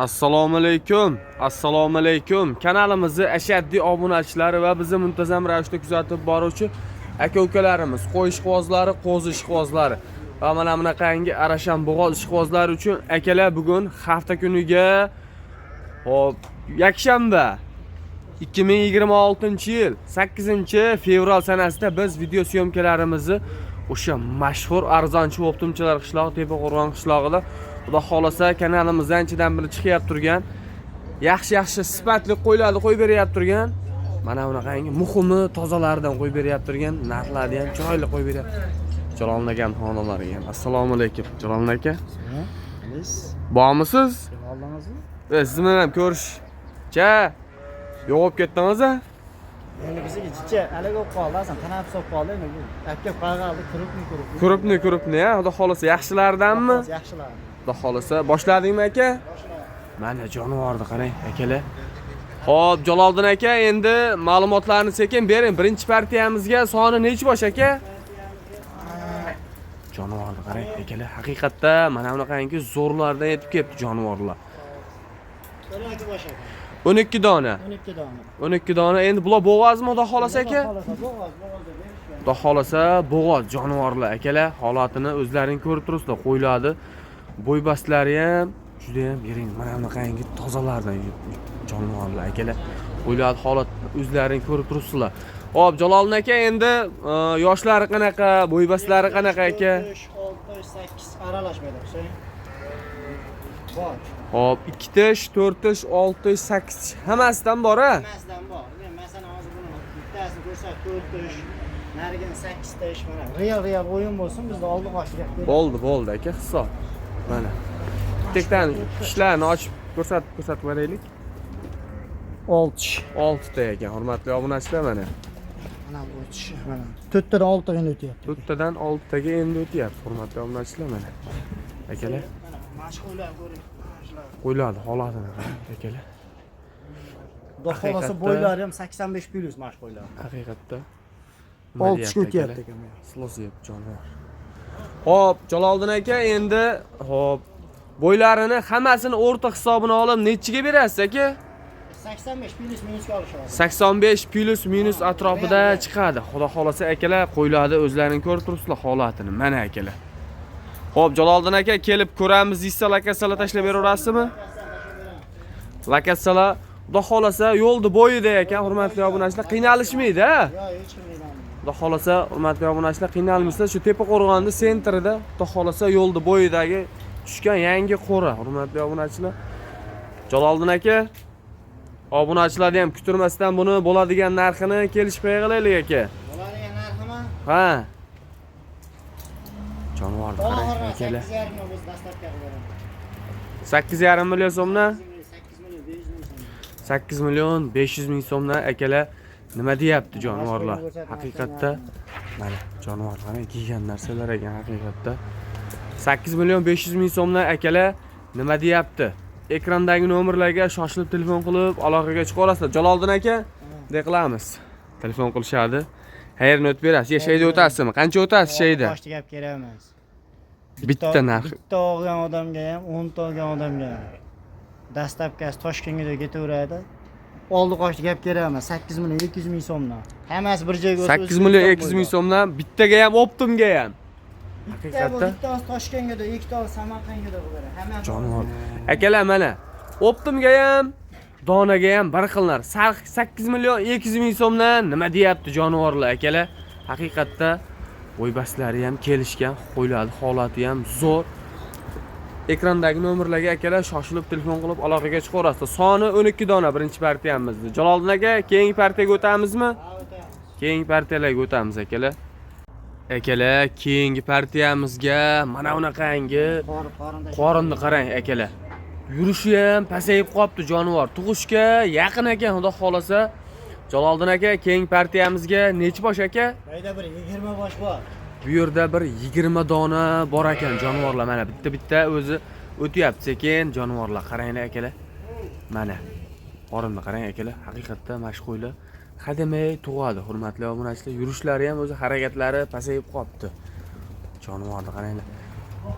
Assalomu alaykum. Assalomu alaykum. Kanalimizni ashaddiy obunachilari va bizni muntazam ravishda kuzatib boruvchi aka-ukalarimiz, qo'y ishqibozlari, qo'zi ishqibozlari va mana bunaqangi arashan bo'g'oz ishqibozlari uchun akalar bugun hafta kuniga yakshanba 2026-yil 8-fevral sanasida biz video syomkalarimizni o'sha mashhur arzonchi o'ptimchilar qishlog'i, Tepaqo'rg'on qishlog'ida Xudo xolasa kanalimizdan anchadan beri chiqib turgan yaxshi sifatli qo'ylarni qo'yib beryapti turgan mana bunaqangi muhimi tozalaridan qo'yib beryapti turgan narxlarni ham chiroyli qo'yib beryapti. Jalolon akam xonadonlariga ham assalomu alaykum. Jalolon aka. Bormisiz? Sizni ham ko'rishcha yo'q ketdingiz a? Endi bizga chicha haliga olib qoldi, asan tanaffus olib qoldi. Endi bu aka qag'aldi, kurupni ya, xudo xolasa yaxshilardanmi? Yaxshilar. Xudo xolasa boshladingmi aka? Mana jonivorni qarang akalar. Xo'p, Jaloliddin aka, endi ma'lumotlarni sekin bering. Birinchi partiyamizga soni nechi bosh aka? Jonivorni qarang akalar. Haqiqatda mana bunaqangi zo'rlardan yetib kelibdi jonivorlar. 12 bosh aka. 12 dona. 12 dona. Endi bular bo'g'ozmi, xudo xolasa aka? Xudo xolasa bo'g'oz jonivorlar akalar. Holatini o'zlaring ko'rib turibsizlar. Qo'ylarni bo'ybastlari ham juda ham yiring. Mana bunaqangi tozalardan jonivorlar akalar. Qo'ylar holat o'zlaring ko'rib turibsizlar. Xo'p, Jaloliddin aka, endi yoshlari qanaqa, bo'ybaslari qanaqa aka? 6-8 aralashmaydi, o'xshaydi. Bor. Hop, 2 tish, 4 tish, 6 tish, 8 tish hammasidan bor-a? Hammasidan bor. Men masalan hozir buni bittasini ko'rsak 4 tish, narigini 8 tish mana. Real o'yin bo'lsin, bizda oldi qo'shib beramiz. Bo'ldi aka, hisob. Mana. Tekdan tishlarni ochib ko'rsatib beraylik. 6 tish. 6 ta ekan, hurmatli obunachilar mana. Mana bu tish mana. 4 tadan 6 taga o'tyapti. 4 tadan 6 taga endi o'tyapti, hurmatli obunachilar mana. Akalar. Mashg'ullar ko'ring. Qo'ylarni holatini qarang akalar. Xudo xolasa bo'ylari ham 85 plus mashg'ullar. Haqiqatda 6 tish o'tyapti ekan. Slozib jonivor. Hop, Jaloliddin aka, endi hop bo'ylarini hammasini o'rta hisobini olib nechiga berasiz aka? 85 plus minusga olishadi. 85 plus minus atrofida chiqadi. Xudo xolasa akalar, qo'ylarni o'zlaring ko'rib turibsizlar holatini. Mana akalar. Xo'p, Jaloliddin aka, kelib ko'ramiz, deysiz, lakasalar tashlab beraverasizmi? Lakasalar xudo xolasa yo'lni bo'yida ekan, hurmatli obunachilar, qiynalishmaydi, ha? Yo'q, hech qiynalmaydi. Xudo xolasa, hurmatli obunachilar, qiynalmasa, shu Tepaqo'rg'onning sentrida, xudo xolasa yo'lni bo'yidagi tushgan yangi qo'ra, hurmatli obunachilar. Jaloliddin aka, obunachilarni ham kutirmasdan buni bo'ladigan narxini kelishib qo'yaylik aka. Bo'ladigan narximi? Ha. Jonivorni qarang akalar. 8,5 million so'mdan 8 million 500 ming so'mdan akalar nima deyapti jonivorlar? Haqiqatda mana jonivor qarang, kiygan narsalar ekan haqiqatda. 8 million 500 ming so'mdan akalar nima deyapti? Ekrandagi nomerlarga shoshilib telefon qilib aloqaga chiqa olasizlar. Jaloliddin aka, qilamiz. Telefon qilishadi. Qayerni o'tib berasiz? Shayda o'tasizmi? Qancha o'tasiz shayda? Boshqa gap kerak emas. Bitta narx. Bitta olgan odamga ham, 10 ta olgan odamga ham. Dastlabkasi Toshkentga ketaveradi. Oldi qo'shdi gap kerak emas. 8 million 200 ming so'mdan. Hammasi bir joyga o'tib. 8 million 200 ming so'mdan bittaga ham, optimga ham. Haqiqatda bittasi Toshkentga, ikkitasi Samarqandga bo'ladi. Hammasi jonivor. Akalar mana optimga ham, donaga ham bir xillar. 8 million 200 ming so'mdan nima deyapti jonivorlar akalar? Haqiqatda bo'ybaslari ham kelishgan, qo'ylarning holati ham zo'r. Ekrandagi nomerlarga akalar shoshilib telefon qilib aloqaga chiqaverasiz. Soni 12 dona birinchi partiyamizda. Jaloliddin aka, keyingi partiyaga o'tamizmi? Keyingi partiyalarga o'tamiz akalar. Akalar, keyingi partiyamizga mana bunaqangi qorinni qarang akalar. Yurishi ham pasayib qopti jonivor. Tug'ishga yaqin ekan, xudo xolasa. Jaloliddin aka, keyingi partiyamizga nechi bosh aka? Qayda bir 20 bosh bor. Bu yerda bir 20 dona bor ekan jonivorlar. Mana bitta o'zi o'tyapti sekin jonivorlar. Qaranglar akalar. Mana qorinni qarang akalar. Haqiqatda mashg'ullar hademay tug'adi, hurmatli obunachilar. Yurishlari ham o'zi harakatlari pasayib qopti. Jonivorni qaranglar.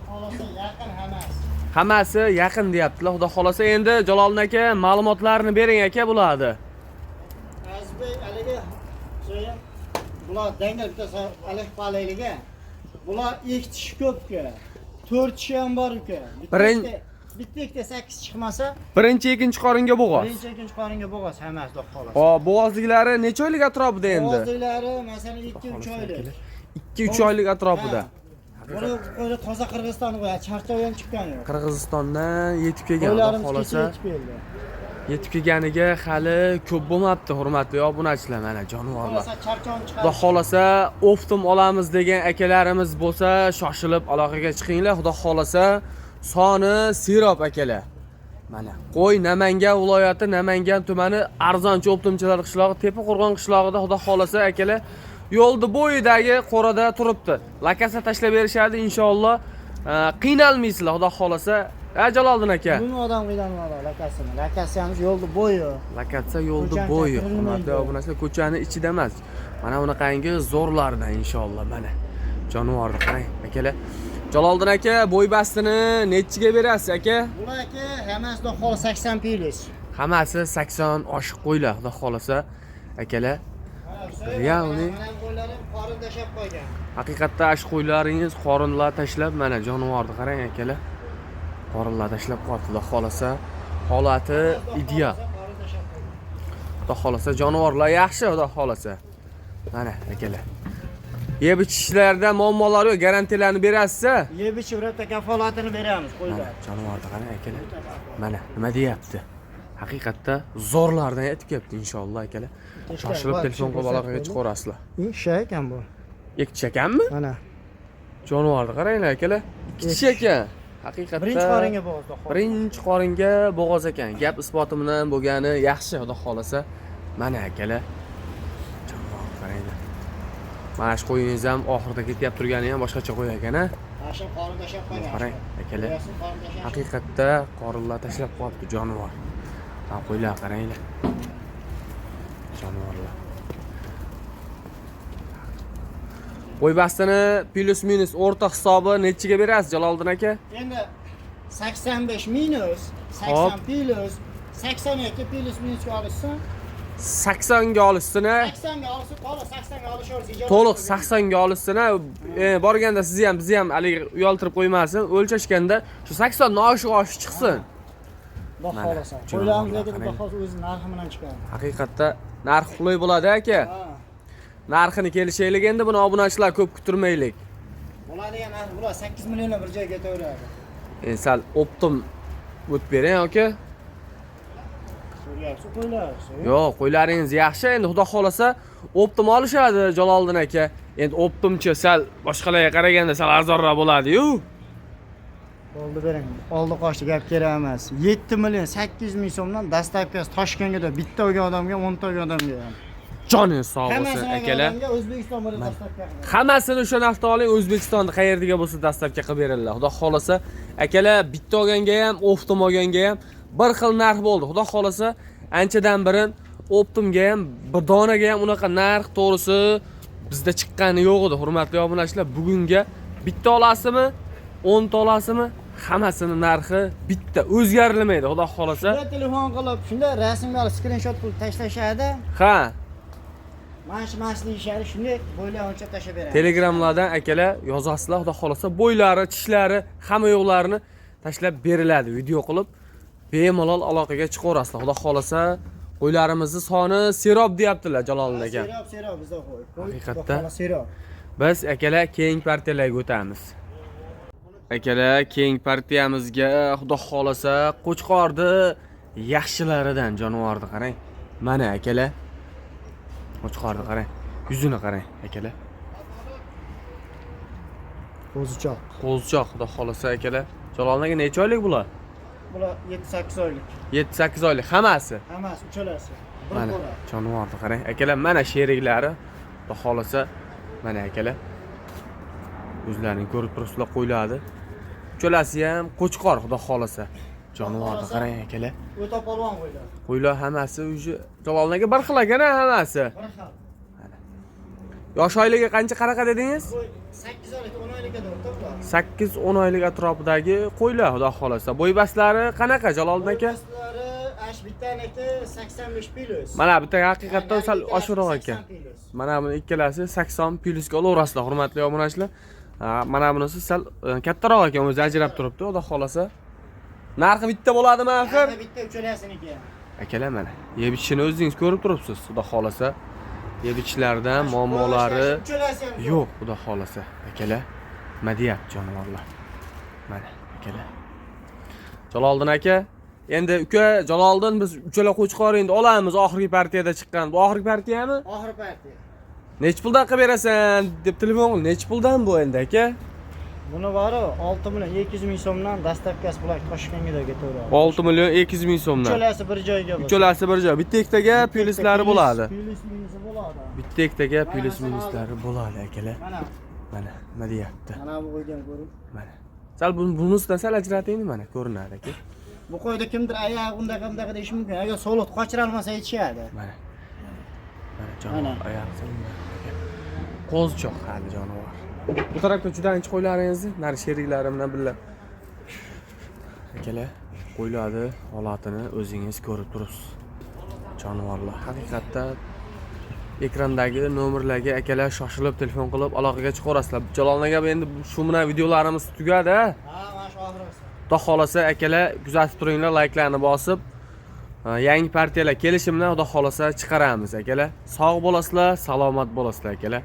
Xolasa yaqin hammasi. Hammasi yaqin deyaptilar. Xudo xolasa endi Jaloliddin aka ma'lumotlarni bering aka bo'ladi. Azizbek haligi so'ya bular dangal bitta alih palayligi. Bular ikki tishi ko'pku. 4 tishi ham bor uka. Bitta ikkita 8 chiqmasa, Birinchi, ikkinchi qoringa bo'g'oz. birinchi ikkinchi qoringa bo'g'oz hammasi xudo xolasa. Hop, bo'g'ozliklari necha oylik atrofida endi? Bo'g'ozliklari masalan 2-3 oylik. 2-3 oylik atrofida. Buni qo'yda toza Qirg'iziston qo'ya, charchab ham chiqqan yo'q. Qirg'izistondan yetib kelgan, xudo Qo'ylarimiz xolasa. kecha yetib keldi. Yetib kelganiga hali ko'p bo'lmabdi, hurmatli obunachilar, mana jonivorlar. Xolasa charchon chiqadi. Xudo xolasa Optim olamiz degan akalarimiz bo'lsa, shoshilib aloqaga chiqinglar. Xudo xolasa soni Sirob akalar. Mana qo'y Namangan viloyati, Namangan tumani arzonchi Optimchilar qishlog'i, Tepaqo'rg'on qishlog'ida xudo xolasa akalar yo'lda bo'yidagi qo'rada turibdi. Lakasa tashlab berishadi inshaalloh. Qiynalmaysizlar xudo xolasa. Jaloliddin aka. Buni odam qiynalmadi lakasini. Lakasiyamiz yo'lda bo'yi. Lakatsa yo'lda bo'yi. Hurmatli obunachilar, ko'chani ichida emas. Mana bunaqangi zo'rlardan inshaalloh mana. Jonivorni qarang akalar. Jaloliddin aka bo'y bastini nechiga berasiz aka? Bular aka hammasi xudo xolasa 80 plyus. Hammasi 80 oshiq qo'ylar xudo xolasa akalar. Realni qo'ylarim qorin tashab qo'ygan. haqiqatda ash qo'ylaringiz qorinlar tashlab mana jonivorni qarang akalar. Qorinlar tashlab qoldi xudo xolasa. Holati ideal. Xudo xolasa jonivorlar yaxshi xudo xolasa. Mana akalar. Yeb ichishlarda muammolar yo'q, garantiyalarni berasiz-a? Yeb ichib ro'yxatda kafolatini beramiz qo'ylar. Jonivorni qarang akalar. Mana nima deyapti? Haqiqatda zo'rlardan yetib kelibdi inshaalloh akalar. Shoshilib telefon qilib aloqaga chiqarasizlar. Ishsha ekan bu. Ikki tish ekanmi? Mana. Jonivorni qaranglar akalar. Ikki tish ekan. Haqiqatda Birinchi qoringa bo'g'oz. birinchi qoringa bo'g'oz ekan. Gap isboti bilan bo'lgani yaxshi xudo xolasa. Mana akalar. Jonivorni qaranglar. Mana shu qo'yingiz ham oxirida ketyapti turgani ham boshqacha qo'y ekan-a. Asha qorin tashab qo'ygan. Qarang akalar. Haqiqatda qorinlar tashlab qolibdi jonivor. Ha, qo'ylar qaranglar. Jonivorlar. Qo'y bastini plus minus o'rta hisobi nechiga berasiz Jaloliddin aka? Endi 85 minus, Hop. 80 plus, 82 plus minusga olishsin. 80 ga olishsin, 80 ga olsa qolib 80 ga olishaversa. to'liq 80 ga olishsin. Borganda sizni ham, bizni ham hali uyoltirib qo'ymasin. O'lchashganda shu 80 dan oshib chiqsin. Xudo xolasa. Qo'ylarimizga xudo xolasa o'zi narxi bilan chiqadi. Haqiqatda narx qulay bo'ladi aka. Narxini kelishaylik endi, buni obunachilar ko'p kutirmaylik. Bo'ladigan narx bular 8 milliondan bir joyga ketaveradi. Sal Optim o'tib bering aka. So'rayapsiz qo'ylar. Yo'q, qo'ylaringiz yaxshi. Endi xudo xolasa Optim olishadi Jaloliddin aka. Endi Optimchi sal boshqalarga qaraganda sal arzonroq bo'ladi-yu. Oldi bering. Oldi qochdi gap kerak emas. 7 million 800 ming so'mdan dastavkasi Toshkentga bitta olgan odamga 10 ta olgan odamga. Joningiz sog' bo'lsin akalar. O'zbekiston bo'ylab dastavka qiladi. Hammasini o'sha nafta oling, O'zbekistonda qayerga bo'lsa dastavka qilib beriladi. Xudo xolasa akalar bitta olganga ham, Optim olganga ham bir xil narx bo'ldi. Xudo xolasa anchadan birin Optimga ham, bir donaga ham unaqa narx to'g'risi bizda chiqqani yo'q edi, hurmatli obunachilar. Bugunga bitta olasizmi, 10 ta olasizmi? Hammasini narxi bitta, o'zgarilmaydi, xudo xolasa. Shunda telefon qilib, shunda rasmga olib screenshot qilib tashlashadi. Ha, Mana shu deyishadi, shunday bo'ylar o'lchab tashlab beradi. Telegramlardan akalar yozasizlar, xudo xolasa bo'ylari, tishlari, hamma yo'qlarini tashlab beriladi video qilib. Bemalol aloqaga chiqarasizlar. Xudo xolasa qo'ylarimizni soni Sirob deyaptilar Jaloliddin aka. Sirob bizda qo'y. Haqiqatda Sirob. biz akalar keyingi partiyalarga o'tamiz. Akalar keyingi partiyamizga xudo xolasa Qo'chqorni yaxshilaridan jonivorni qarang. Mana akalar. Qo'chqorni qarang. Yuzini qarang akalar. Qo'zichoq. Qo'zichoq xudo xolasa akalar. Jaloliddin aka necha oylik bular? Bular 7-8 oylik. 7-8 oylik hammasi. Hammasi uchalasi. Mana jonivorni qarang. Akalar mana sheriklari xudo xolasa mana akalar. O'zlarining ko'rib turibsizlar qo'yladi. Uchalasi ham Qo'chqor xudo xolasa. Jonivorni qarang akalar. O'ta polvon qo'ylar. Qo'ylar hammasi o'sha Jaloliddin aka bir xil ekan hammasi. Bir xil. Yosh oyligiga qancha qanaqa dedingiz? Bu 8 oylik, 10 oylikka o'rtoqlar. 8-10 oylik atrofidagi qo'ylar, xudo xolasa. Bo'ybaslari qanaqa Jaloliddin aka? Boybaslari ash bittaniki 85 plus. Mana bitta haqiqatdan sal oshiqroq ekan. 80 plus. Mana buni ikkalasi 80 plyusga olaverasizlar, hurmatli obunachilar. Mana bunisi sal kattaroq ekan, o'zi ajrab turibdi, xudo xolasa. Narxi bitta bo'ladimi axir? Narxi bitta uchalasinikiga. Akalar mana, yeb ichishini o'zingiz ko'rib turibsiz, xudo xolasa. Yeb ichishlardan muammolari Uchalasi ham yo'q, xudo xolasa. Akalar, nima deyapti jonivorlar? Mana, akalar. Jaloliddin aka, endi uka Jaloliddin biz uchala qo'chqor endi olamiz oxirgi partiyada chiqqan. Bu oxirgi partiyami? Oxirgi partiya. Nech puldan qilib berasan deb telefon qildi. Nech puldan bu endi aka? Buni bari 6 million 200 ming so'mdan dastavkasi bilan Toshkentga ketaveradi. 6 million 200 ming so'mdan. Uchalasi bir joyga bo'ladi. Uchalasi bir joy. Bitta ikkitaga plyuslari bo'ladi. Plus minusi bo'ladi. Bitta ikkitaga plyus minuslari bo'ladi akalar. Mana Mana, nima deyapti? mana bu qo'ydan ko'rib. Mana. Sal bunisidan sal ajrating, mana ko'rinadi aka. Bu qo'yda kimdir oyog'i undaqa deyish mumkin. Agar so'lot qochira olmasa aytishadi. Mana. Mana jonivor oyoqsi. Qo'zchoq hali jonivor. Bu tarafda juda ancha qo'ylaringizni, nari sheriklarim bilan birga. Akalar, qo'ylarni holatini o'zingiz ko'rib turibsiz. Jonivorlar haqiqatda ekrandagi nomerlarga akalar shoshilib telefon qilib aloqaga chiqarasizlar. Jaloliddin aka endi shu bilan videolarimiz tugadi. Ha, mana shu oxirgisi. Xudo xolasa akalar kuzatib turinglar, layklarni bosib, yangi partiyalar kelishi bilan xudo xolasa chiqaramiz akalar. Sog' bo'lasizlar, salomat bo'lasizlar akalar.